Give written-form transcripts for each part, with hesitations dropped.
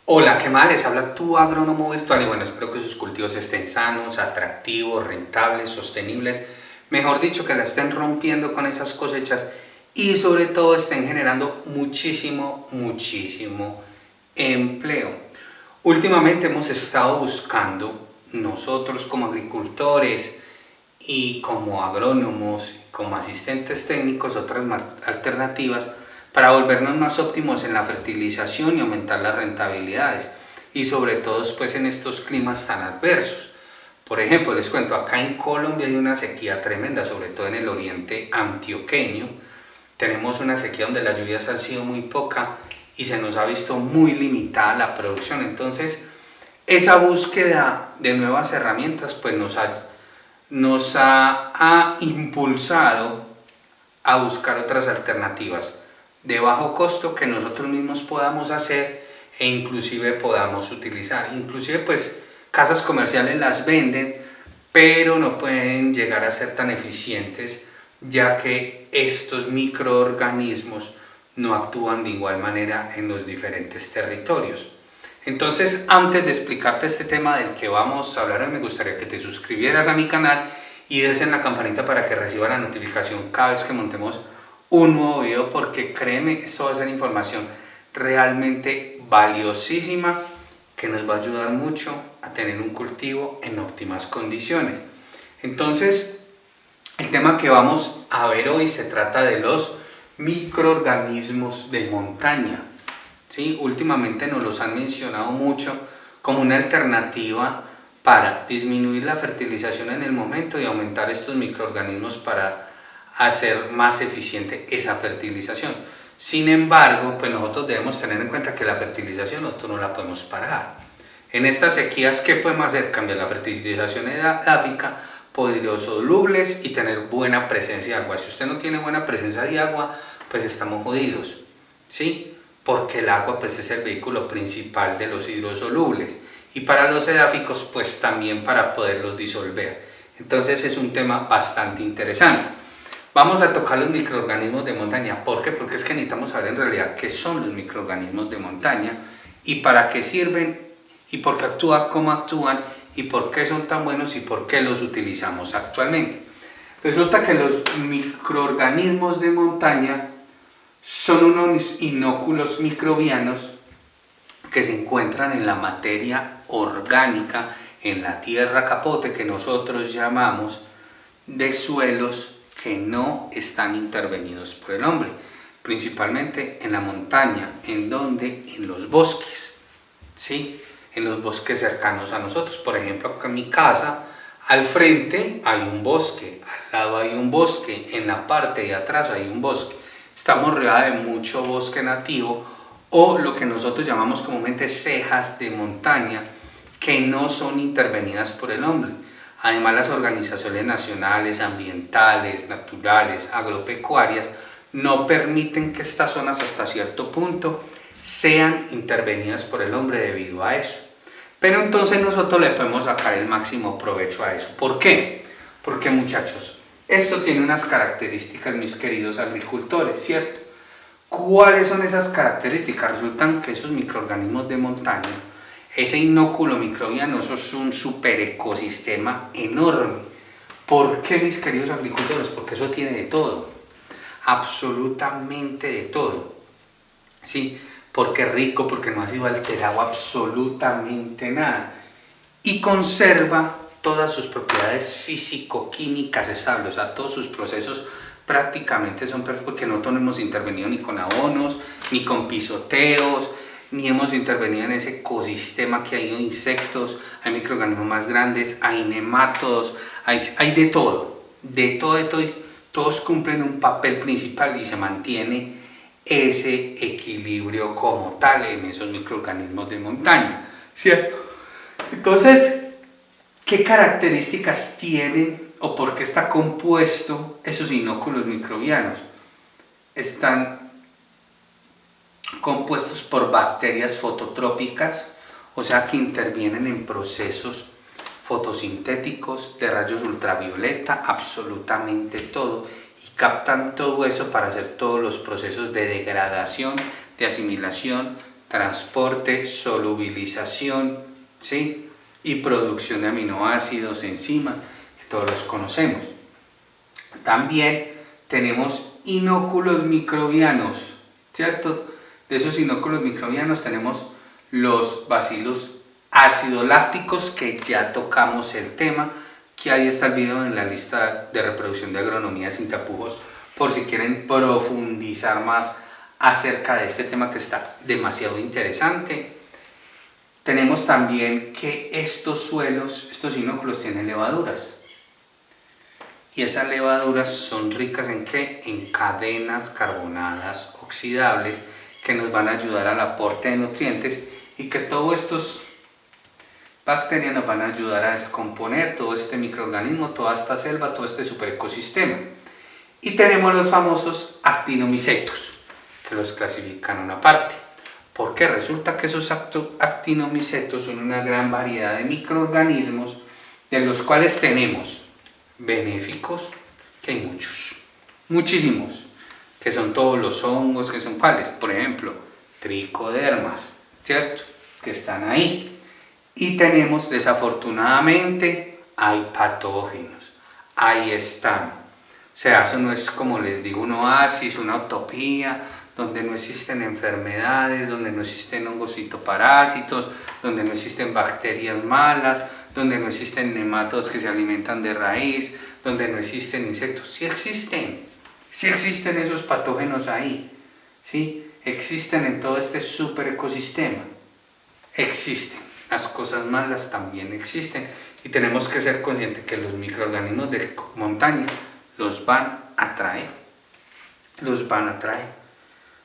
Hola, ¿qué más? Les habla tu agrónomo virtual y bueno, espero que sus cultivos estén sanos, atractivos, rentables, sostenibles, mejor dicho, que la estén rompiendo con esas cosechas y sobre todo estén generando muchísimo empleo. Últimamente hemos estado buscando nosotros como agricultores y como agrónomos, como asistentes técnicos, otras alternativas para volvernos más óptimos en la fertilización y aumentar las rentabilidades y sobre todo pues en estos climas tan adversos. Por ejemplo, les cuento, acá en Colombia hay una sequía tremenda, sobre todo en el oriente antioqueño. Tenemos una sequía donde las lluvias han sido muy poca y se nos ha visto muy limitada la producción. Entonces, esa búsqueda de nuevas herramientas pues nos ha impulsado a buscar otras alternativas de bajo costo que nosotros mismos podamos hacer e inclusive podamos utilizar. Inclusive pues casas comerciales las venden, pero no pueden llegar a ser tan eficientes ya que estos microorganismos no actúan de igual manera en los diferentes territorios. Entonces, antes de explicarte este tema del que vamos a hablar, me gustaría que te suscribieras a mi canal y des en la campanita para que reciba la notificación cada vez que montemos un nuevo video, porque créeme, esto va a ser información realmente valiosísima que nos va a ayudar mucho a tener un cultivo en óptimas condiciones. Entonces, el tema que vamos a ver hoy se trata de los microorganismos de montaña. ¿Sí? Últimamente nos los han mencionado mucho como una alternativa para disminuir la fertilización en el momento y aumentar estos microorganismos para hacer más eficiente esa fertilización. Sin embargo, pues nosotros debemos tener en cuenta que la fertilización nosotros no la podemos parar. En estas sequías, ¿qué podemos hacer? Cambiar la fertilización edáfica por hidrosolubles y tener buena presencia de agua. Si usted no tiene buena presencia de agua, pues estamos jodidos, ¿sí? Porque el agua pues es el vehículo principal de los hidrosolubles y para los edáficos pues también para poderlos disolver. Entonces es un tema bastante interesante. Vamos a tocar los microorganismos de montaña. ¿Por qué? Porque es que necesitamos saber en realidad qué son los microorganismos de montaña y para qué sirven y por qué actúan, cómo actúan y por qué son tan buenos y por qué los utilizamos actualmente. Resulta que los microorganismos de montaña son unos inóculos microbianos que se encuentran en la materia orgánica, en la tierra capote que nosotros llamamos, de suelos que no están intervenidos por el hombre, principalmente en la montaña, en los bosques, ¿sí? En los bosques cercanos a nosotros. Por ejemplo, acá en mi casa, al frente hay un bosque, al lado hay un bosque, en la parte de atrás hay un bosque. Estamos rodeados de mucho bosque nativo o lo que nosotros llamamos comúnmente cejas de montaña que no son intervenidas por el hombre. Además, las organizaciones nacionales, ambientales, naturales, agropecuarias no permiten que estas zonas hasta cierto punto sean intervenidas por el hombre debido a eso. Pero entonces nosotros le podemos sacar el máximo provecho a eso. ¿Por qué? Porque, muchachos, esto tiene unas características, mis queridos agricultores, ¿cierto? ¿Cuáles son esas características? Resultan que esos microorganismos de montaña, ese inóculo microbiano, eso es un super ecosistema enorme. ¿Por qué, mis queridos agricultores? Porque eso tiene de todo, absolutamente de todo, ¿sí? Porque es rico, porque no ha sido alterado absolutamente nada y conserva todas sus propiedades físico-químicas estables, o sea, todos sus procesos prácticamente son perfectos porque no hemos intervenido ni con abonos, ni con pisoteos, ni hemos intervenido en ese ecosistema que hay insectos, hay microorganismos más grandes, hay nemátodos, hay de todo, de todo, y todos cumplen un papel principal y se mantiene ese equilibrio como tal en esos microorganismos de montaña, ¿cierto? Entonces, ¿qué características tienen o por qué está compuesto esos inóculos microbianos? Están compuestos por bacterias fototrópicas, o sea que intervienen en procesos fotosintéticos de rayos ultravioleta, absolutamente todo, y captan todo eso para hacer todos los procesos de degradación, de asimilación, transporte, solubilización, ¿sí? Y producción de aminoácidos, enzimas, que todos los conocemos. También tenemos inóculos microbianos, ¿cierto? De esos inóculos microbianos tenemos los bacilos ácido-lácticos, que ya tocamos el tema, que ahí está el video en la lista de reproducción de Agronomía Sin Tapujos, por si quieren profundizar más acerca de este tema que está demasiado interesante. Tenemos también que estos suelos, estos inóculos tienen levaduras. Y esas levaduras son ricas ¿en qué? En cadenas carbonadas oxidables que nos van a ayudar al aporte de nutrientes, y que todos estos bacterias nos van a ayudar a descomponer todo este microorganismo, toda esta selva, todo este superecosistema. Y tenemos los famosos actinomicetos, que los clasifican una parte. Porque resulta que esos actinomicetos son una gran variedad de microorganismos, de los cuales tenemos benéficos, que hay muchos, muchísimos, que son todos los hongos, que son cuáles, por ejemplo, tricodermas, ¿cierto? Que están ahí. Y tenemos, desafortunadamente, hay patógenos, ahí están. O sea, eso no es, como les digo, un oasis, una utopía, donde no existen enfermedades, donde no existen hongos fitoparásitos, donde no existen bacterias malas, donde no existen nematodos que se alimentan de raíz, donde no existen insectos. Sí existen esos patógenos ahí, ¿sí? Existen en todo este super ecosistema, existen. Las cosas malas también existen, y tenemos que ser conscientes que los microorganismos de montaña los van a traer.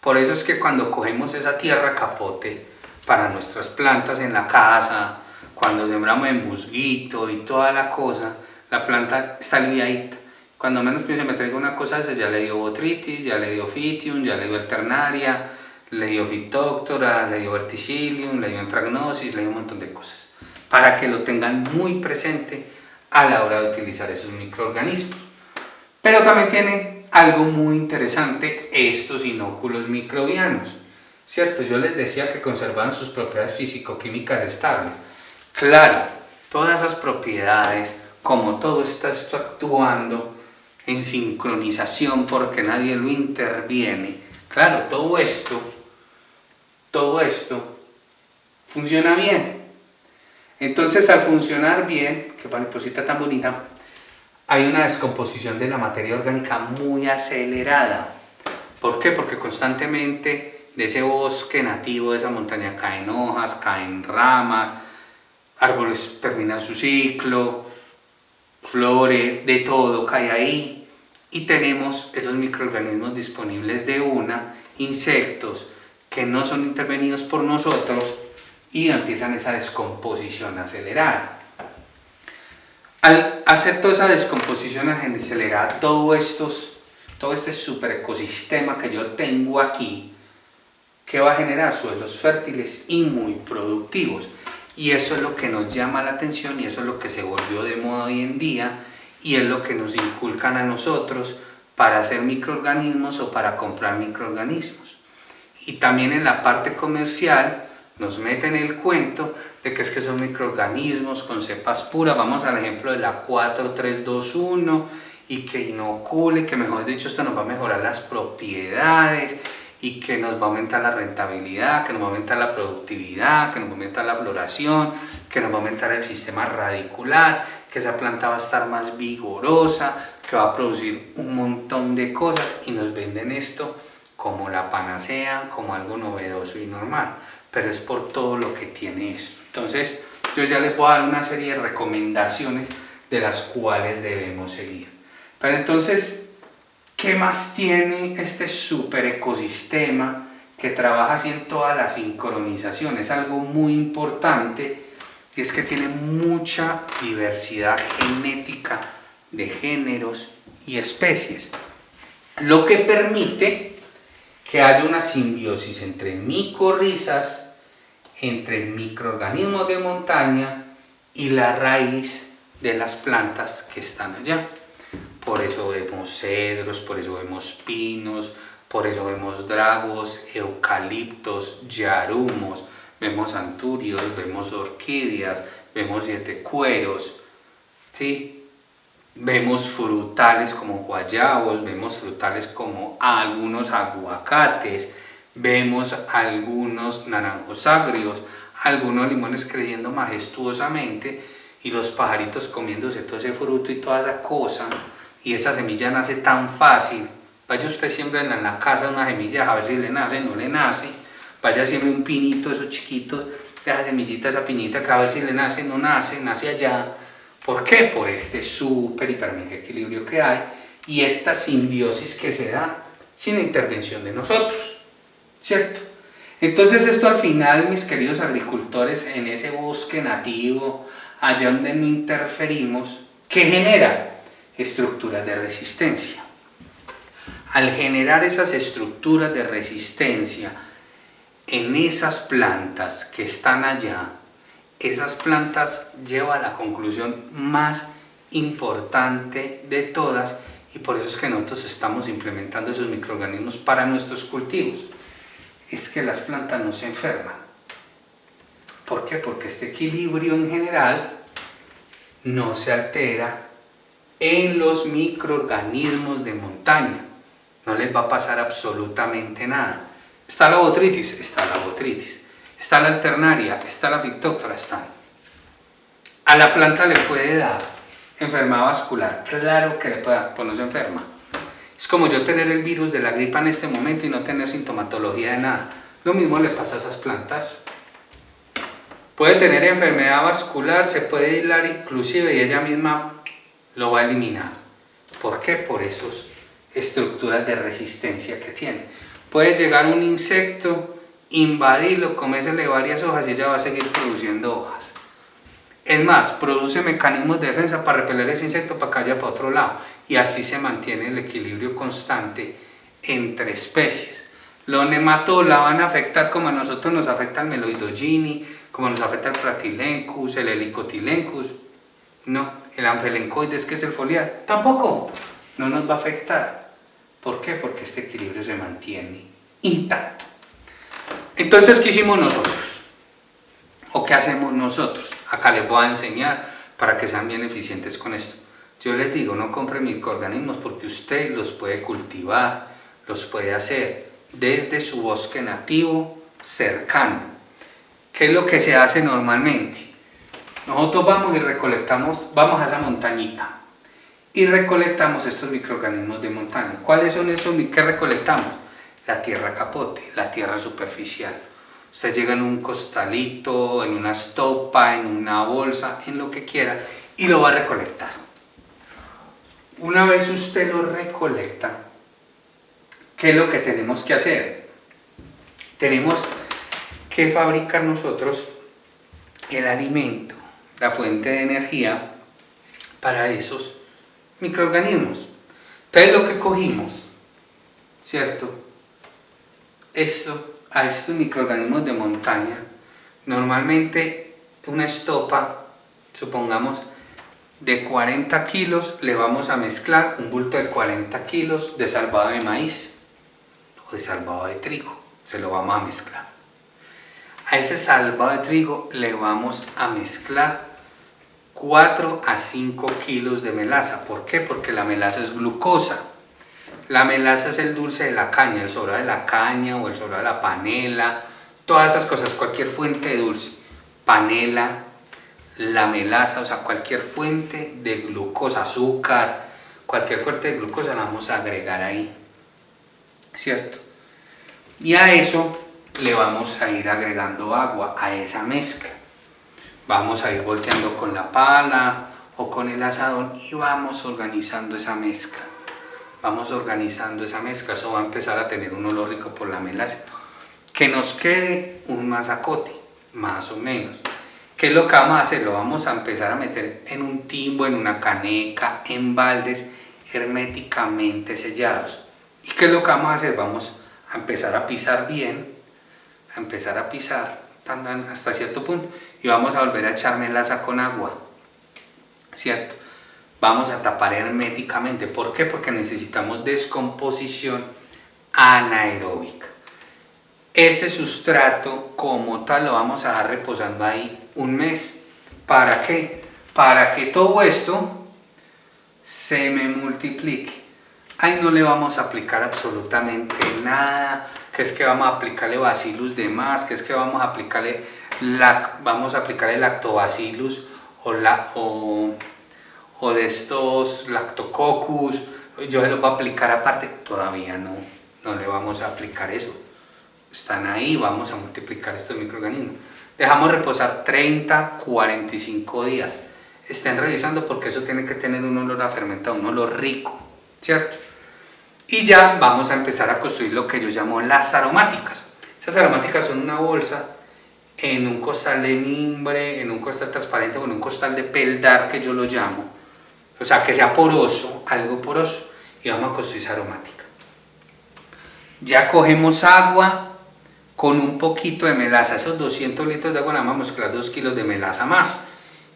Por eso es que cuando cogemos esa tierra capote para nuestras plantas en la casa, cuando sembramos en musguito y toda la cosa, la planta está aliviadita. Cuando menos pienso me traigo una cosa de esa, ya le dio botritis, ya le dio fitium, ya le dio alternaria, le dio Phytophthora, le dio verticillium, le dio anthragnosis, le dio un montón de cosas, para que lo tengan muy presente a la hora de utilizar esos microorganismos. Pero también tienen algo muy interesante estos inóculos microbianos, ¿cierto? Yo les decía que conservaban sus propiedades físico-químicas estables. Claro, todas esas propiedades, como todo está esto actuando en sincronización porque nadie lo interviene, claro, todo esto funciona bien. Entonces, al funcionar bien, qué mariposita tan bonita, hay una descomposición de la materia orgánica muy acelerada. ¿Por qué? Porque constantemente de ese bosque nativo, de esa montaña, caen hojas, caen ramas, árboles terminan su ciclo, flores, de todo cae ahí. Y tenemos esos microorganismos disponibles de una, insectos que no son intervenidos por nosotros, y empiezan esa descomposición acelerada. Al hacer toda esa descomposición acelerada, todo este superecosistema que yo tengo aquí, que va a generar suelos fértiles y muy productivos. Y eso es lo que nos llama la atención, y eso es lo que se volvió de moda hoy en día, y es lo que nos inculcan a nosotros para hacer microorganismos o para comprar microorganismos. Y también en la parte comercial nos meten el cuento de que es que son microorganismos con cepas puras. Vamos al ejemplo de la 4321, y que inocule, que mejor dicho esto nos va a mejorar las propiedades, y que nos va a aumentar la rentabilidad, que nos va a aumentar la productividad, que nos va a aumentar la floración, que nos va a aumentar el sistema radicular, que esa planta va a estar más vigorosa, que va a producir un montón de cosas, y nos venden esto como la panacea, como algo novedoso y normal, pero es por todo lo que tiene esto. Entonces, yo ya les voy a dar una serie de recomendaciones de las cuales debemos seguir. Pero entonces, ¿qué más tiene este super ecosistema que trabaja así en toda la sincronización? Es algo muy importante, y es que tiene mucha diversidad genética de géneros y especies, lo que permite que haya una simbiosis entre micorrizas, entre microorganismos de montaña y la raíz de las plantas que están allá. Por eso vemos cedros, por eso vemos pinos, Por eso vemos dragos, eucaliptos, yarumos, vemos anturios, vemos orquídeas, vemos siete cueros, ¿sí? Vemos frutales como guayabos, vemos frutales como algunos aguacates, vemos algunos naranjos agrios, algunos limones creciendo majestuosamente y los pajaritos comiéndose todo ese fruto y toda esa cosa, y esa semilla nace tan fácil. Vaya usted siembra en la casa una semilla, a ver si le nace, no le nace. Vaya siempre un pinito, esos chiquitos, esa semillita, esa piñita, que a ver si le nace, no nace, nace allá. ¿Por qué? Por este súper hiper mega equilibrio que hay y esta simbiosis que se da sin intervención de nosotros, ¿cierto? Entonces esto al final, mis queridos agricultores, en ese bosque nativo, allá donde no interferimos, ¿qué genera? Estructuras de resistencia. Al generar esas estructuras de resistencia en esas plantas que están allá, esas plantas llevan a la conclusión más importante de todas, y por eso es que nosotros estamos implementando esos microorganismos para nuestros cultivos. Es que las plantas no se enferman. ¿Por qué? Porque este equilibrio en general no se altera en los microorganismos de montaña. No les va a pasar absolutamente nada. ¿Está la botrytis? Está la botrytis. ¿Está la alternaria? ¿Está la Phytophthora? Está. ¿A la planta le puede dar enfermedad vascular? Claro que le puede dar, pues no se enferma. Es como yo tener el virus de la gripa en este momento y no tener sintomatología de nada. Lo mismo le pasa a esas plantas. Puede tener enfermedad vascular, se puede aislar inclusive y ella misma lo va a eliminar. ¿Por qué? Por esas estructuras de resistencia que tiene. Puede llegar un insecto, invadirlo, comérsele varias hojas y ella va a seguir produciendo hojas. Es más, produce mecanismos de defensa para repeler ese insecto para que vaya para otro lado. Y así se mantiene el equilibrio constante entre especies. Los nematodos la van a afectar como a nosotros nos afecta el Meloidogini, como nos afecta el Pratylencus, el Helicotylencus. No, el Amphelencoides, que es el foliar, tampoco, no nos va a afectar. ¿Por qué? Porque este equilibrio se mantiene intacto. Entonces, ¿qué hicimos nosotros? ¿O qué hacemos nosotros? Acá les voy a enseñar para que sean bien eficientes con esto. Yo les digo, no compren microorganismos porque usted los puede cultivar, los puede hacer desde su bosque nativo cercano. ¿Qué es lo que se hace normalmente? Nosotros vamos y recolectamos, vamos a esa montañita y recolectamos estos microorganismos de montaña. ¿Cuáles son esos que recolectamos? La tierra capote, la tierra superficial. Usted llega en un costalito, en una estopa, en una bolsa, en lo que quiera y lo va a recolectar. Una vez usted lo recolecta, ¿qué es lo que tenemos que hacer? Tenemos que fabricar nosotros el alimento, la fuente de energía para esos microorganismos. Entonces lo que cogimos, ¿cierto? A estos microorganismos de montaña, normalmente una estopa, supongamos, de 40 kilos, le vamos a mezclar un bulto de 40 kilos de salvado de maíz o de salvado de trigo, se lo vamos a mezclar. A ese salvado de trigo le vamos a mezclar 4 a 5 kilos de melaza. ¿Por qué? Porque la melaza es glucosa. La melaza es el dulce de la caña, el sobrado de la caña o el sobrado de la panela, todas esas cosas, cualquier fuente de dulce, panela, la melaza, o sea, cualquier fuente de glucosa, azúcar, cualquier fuente de glucosa la vamos a agregar ahí, ¿cierto? Y a eso le vamos a ir agregando agua a esa mezcla. Vamos a ir volteando con la pala o con el asadón y vamos organizando esa mezcla. Vamos organizando esa mezcla, eso va a empezar a tener un olor rico por la melaza. Que nos quede un masacote, más o menos. ¿Qué es lo que vamos a hacer? Lo vamos a empezar a meter en un timbo, en una caneca, en baldes herméticamente sellados. ¿Y qué es lo que vamos a hacer? Vamos a empezar a pisar bien, a empezar a pisar hasta cierto punto y vamos a volver a echar melaza con agua, ¿cierto? Vamos a tapar herméticamente. ¿Por qué? Porque necesitamos descomposición anaeróbica. Ese sustrato como tal lo vamos a dejar reposando ahí un mes. ¿Para qué? Para que todo esto se me multiplique. Ahí no le vamos a aplicar absolutamente nada, que es que vamos a aplicarle bacillus de más, que es que vamos a aplicarle lactobacillus o de estos lactococcus. Yo se los voy a aplicar aparte, todavía no le vamos a aplicar eso. Están ahí, vamos a multiplicar estos microorganismos. Dejamos reposar 30, 45 días. Estén revisando porque eso tiene que tener un olor a fermentado, un olor rico, ¿cierto? Y ya vamos a empezar a construir lo que yo llamo las aromáticas. Esas aromáticas son una bolsa en un costal de mimbre, en un costal transparente o en un costal de peldar, que yo lo llamo. O sea, que sea poroso, algo poroso, y vamos a construir esa aromática. Ya cogemos agua con un poquito de melaza. Esos 200 litros de agua, vamos a mezclar 2 kilos de melaza más.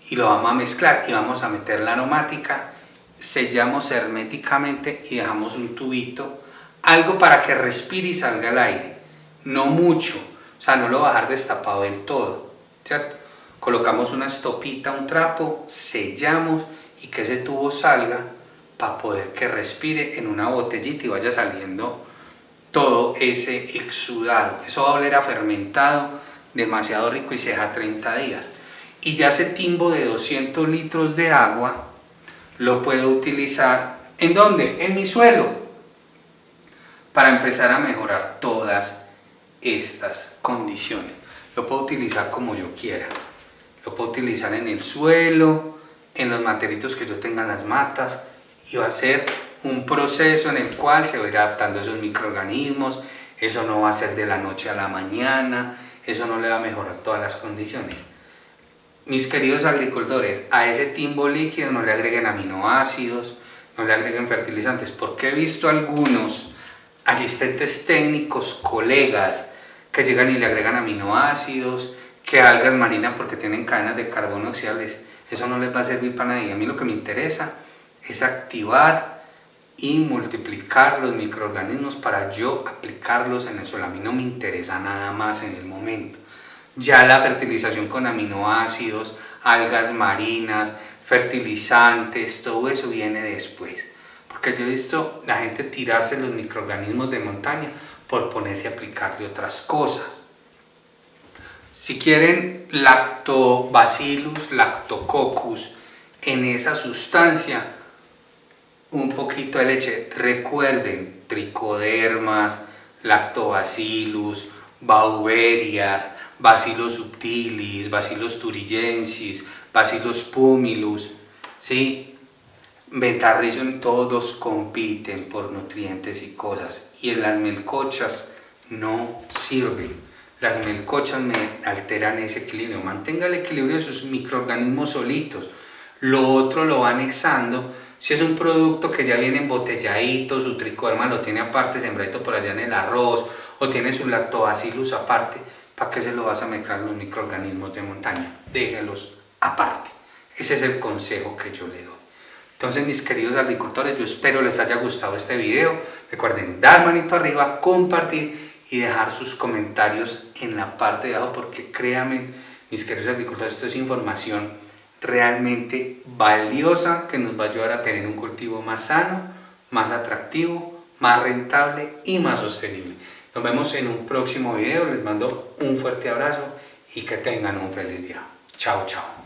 Y lo vamos a mezclar y vamos a meter la aromática. Sellamos herméticamente y dejamos un tubito, algo para que respire y salga el aire, no mucho, o sea, no lo va a dejar destapado del todo, ¿cierto? Colocamos una estopita, un trapo, sellamos y que ese tubo salga para poder que respire en una botellita y vaya saliendo todo ese exudado. Eso va a oler a fermentado, demasiado rico, y se deja 30 días. Y ya ese timbo de 200 litros de agua lo puedo utilizar, ¿en dónde? En mi suelo, para empezar a mejorar todas estas condiciones. Lo puedo utilizar como yo quiera. Lo puedo utilizar en el suelo, en los materitos que yo tenga en las matas, y va a ser un proceso en el cual se va a ir adaptando esos microorganismos. Eso no va a ser de la noche a la mañana, eso no le va a mejorar todas las condiciones. Mis queridos agricultores, a ese timbo líquido no le agreguen aminoácidos, no le agreguen fertilizantes, porque he visto algunos asistentes técnicos, colegas, que llegan y le agregan aminoácidos, que algas marinas porque tienen cadenas de carbono oxidables. Eso no les va a servir para nadie. A mí lo que me interesa es activar y multiplicar los microorganismos para yo aplicarlos en el suelo. A mí no me interesa nada más en el momento. Ya la fertilización con aminoácidos, algas marinas, fertilizantes, todo eso viene después. Porque yo he visto la gente tirarse los microorganismos de montaña por ponerse a aplicarle otras cosas. Si quieren lactobacillus, lactococcus en esa sustancia, un poquito de leche. Recuerden, tricodermas, lactobacillus, bauberias, Bacillus subtilis, Bacillus thuringiensis, Bacillus pumilus, ¿sí? Beta-rhizome, todos compiten por nutrientes y cosas, y en las melcochas no sirven. Las melcochas me alteran ese equilibrio. Mantenga el equilibrio de sus microorganismos solitos, lo otro lo va anexando. Si es un producto que ya viene embotelladito, su tricoderma lo tiene aparte, sembradito por allá en el arroz, o tiene su lactobacillus aparte, ¿para qué se lo vas a mezclar los microorganismos de montaña? Déjenlos aparte. Ese es el consejo que yo le doy. Entonces, mis queridos agricultores, yo espero les haya gustado este video. Recuerden dar manito arriba, compartir y dejar sus comentarios en la parte de abajo, porque créanme, mis queridos agricultores, esto es información realmente valiosa que nos va a ayudar a tener un cultivo más sano, más atractivo, más rentable y más sostenible. Nos vemos en un próximo video. Les mando un fuerte abrazo y que tengan un feliz día. Chao, chao.